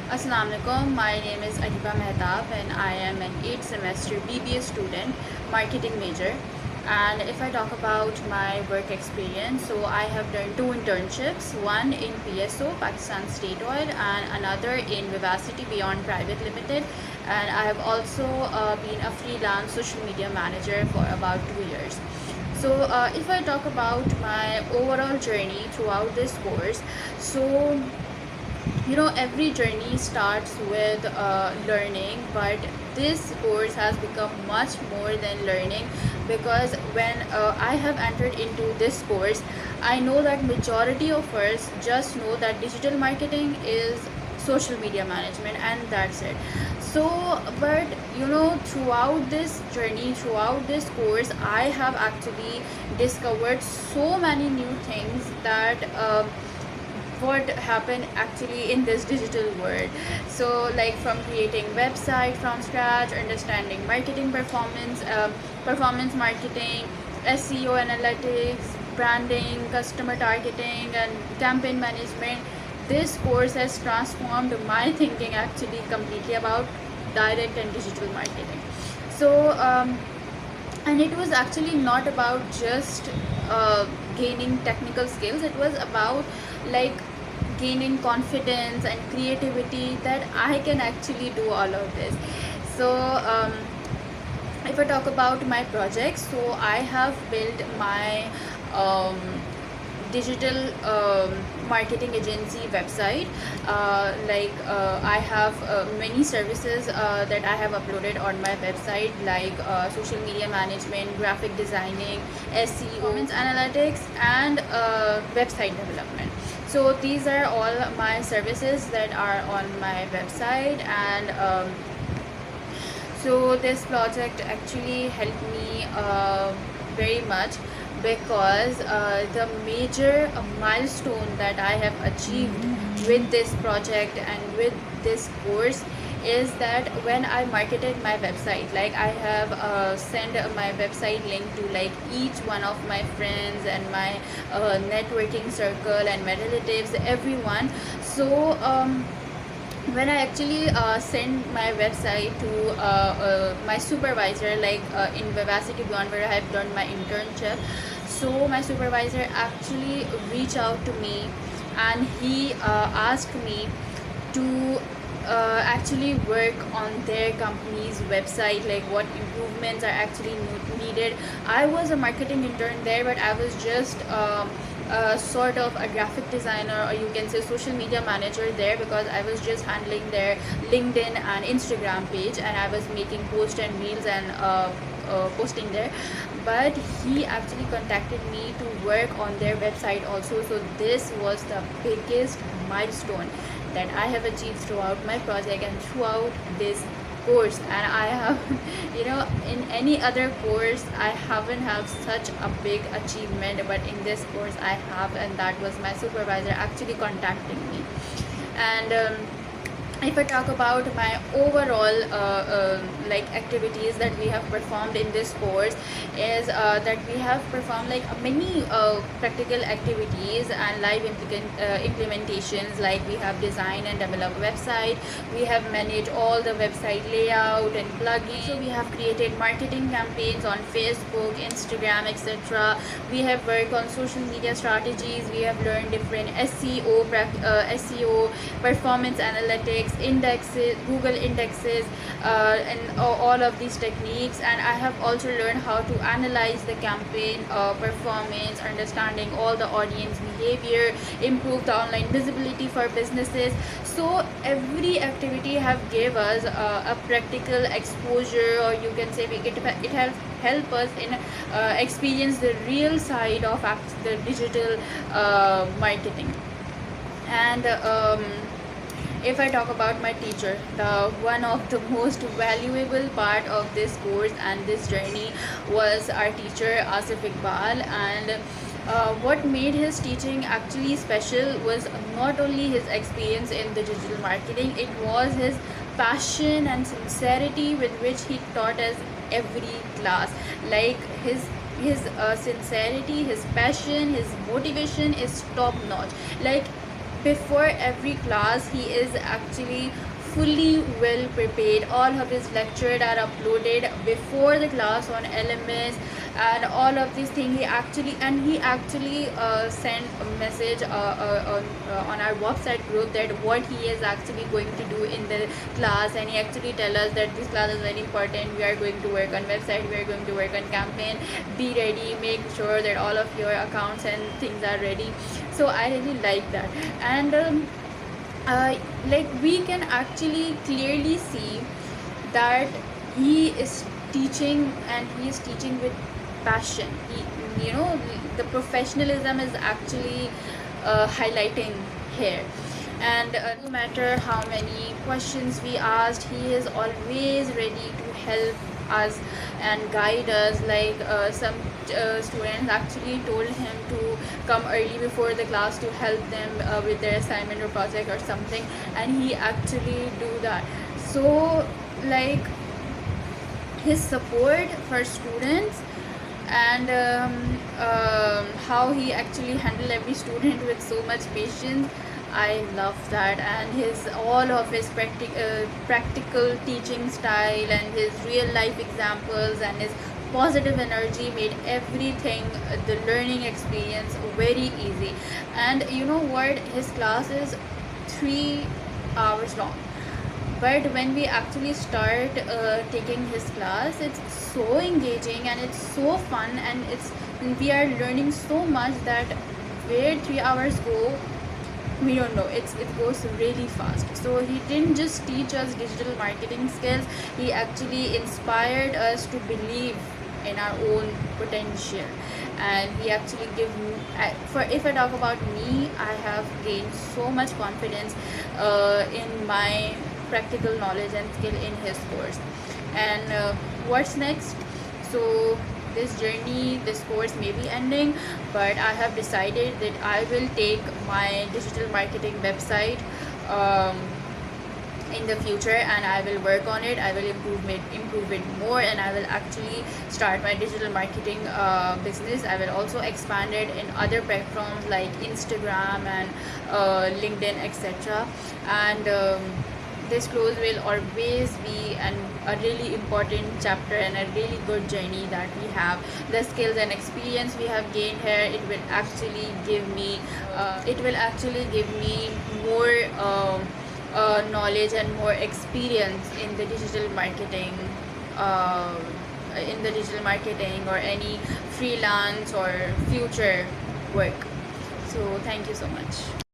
Assalamu alaikum. My name is Aniba Mehtab and I am an 8th semester BBA student, marketing major. And if I talk about my work experience, so I have done two internships, one in PSO, Pakistan State Oil, and another in Vivacity Beyond Private Limited. And I have also been a freelance social media manager for about 2 years. So if I talk about my overall journey throughout this course, so every journey starts with learning, but this course has become much more than learning, because when I have entered into this course, I know that majority of us just know that digital marketing is social media management and that's it. So but throughout this journey, throughout this course, I have actually discovered so many new things that what happened actually in this digital world. So like from creating website from scratch, understanding marketing performance, performance marketing, SEO analytics, branding, customer targeting, and campaign management, this course has transformed my thinking actually completely about direct and digital marketing. So and it was actually not about just gaining technical skills, it was about like gaining confidence and creativity that I can actually do all of this. So if I talk about my projects, so I have built my um, digital marketing agency website. I have many services that I have uploaded on my website, like social media management, graphic designing, SEO, performance analytics, and website development. So these are all my services that are on my website. And so this project actually helped me very much, because the major milestone that I have achieved with this project and with this course is that when I marketed my website, like I have sent my website link to like each one of my friends and my networking circle and my relatives, everyone. So when I actually sent my website to my supervisor, like in Vivacity Beyond, where I have done my internship, so my supervisor actually reached out to me, and he asked me to actually work on their company's website, like what improvements are actually needed. I was a marketing intern there, but I was just sort of a graphic designer, or you can say social media manager there, because I was just handling their LinkedIn and Instagram page, and I was making posts and reels and posting there. But he actually contacted me to work on their website also. So this was the biggest milestone that I have achieved throughout my project and throughout this course. And I have in any other course I haven't have such a big achievement, but in this course I have, and that was my supervisor actually contacting me. And if I talk about my overall like activities that we have performed in this course, is that we have performed like many practical activities and live implementations. Like we have designed and developed website, we have managed all the website layout and plugins, so we have created marketing campaigns on Facebook, Instagram, etc. We have worked on social media strategies, we have learned different SEO, performance analytics, indexes, Google indexes, and all of these techniques. And I have also learned how to analyze the campaign performance, understanding all the audience behavior, improve the online visibility for businesses. So every activity have gave us a practical exposure, or you can say it help us in experience the real side of the digital marketing. And if I talk about my teacher, the one of the most valuable part of this course and this journey was our teacher Asif Iqbal. And what made his teaching actually special was not only his experience in the digital marketing, it was his passion and sincerity with which he taught us every class. Like his sincerity, his passion, his motivation is top notch. Like before every class he is actually fully well prepared. All of his lectures are uploaded before the class on LMS, and all of these things he actually sent a message on our website group that what he is actually going to do in the class, and he actually tell us that this class is very important. We are going to work on website, we are going to work on campaign, be ready, make sure that all of your accounts and things are ready. So I really like that. And like we can actually clearly see that he is teaching, and he is teaching with passion. He, the professionalism is actually highlighting here. And no matter how many questions we asked, he is always ready to help us and guide us. Like some students actually told him to come early before the class to help them with their assignment or project or something, and he actually do that. So like his support for students, and how he actually handle every student with so much patience, I love that. And his all of his practical teaching style and his real life examples and his positive energy made everything, the learning experience, very easy. And you know what, his class is 3 hours long, but when we actually start taking his class, it's so engaging and it's so fun, and we are learning so much that where 3 hours go, we don't know. It goes really fast. So he didn't just teach us digital marketing skills, he actually inspired us to believe in our own potential. And he actually give me, for if I talk about me, I have gained so much confidence in my practical knowledge and skill in his course. And what's next? So this journey, this course may be ending, but I have decided that I will take my digital marketing website in the future, and I will work on it. I will improve it more, and I will actually start my digital marketing business. I will also expand it in other platforms like Instagram and LinkedIn, etc. And this close will always be a really important chapter and a really good journey that we have. The skills and experience we have gained here, it will actually give me more knowledge and more experience in the digital marketing, or any freelance or future work. So thank you so much.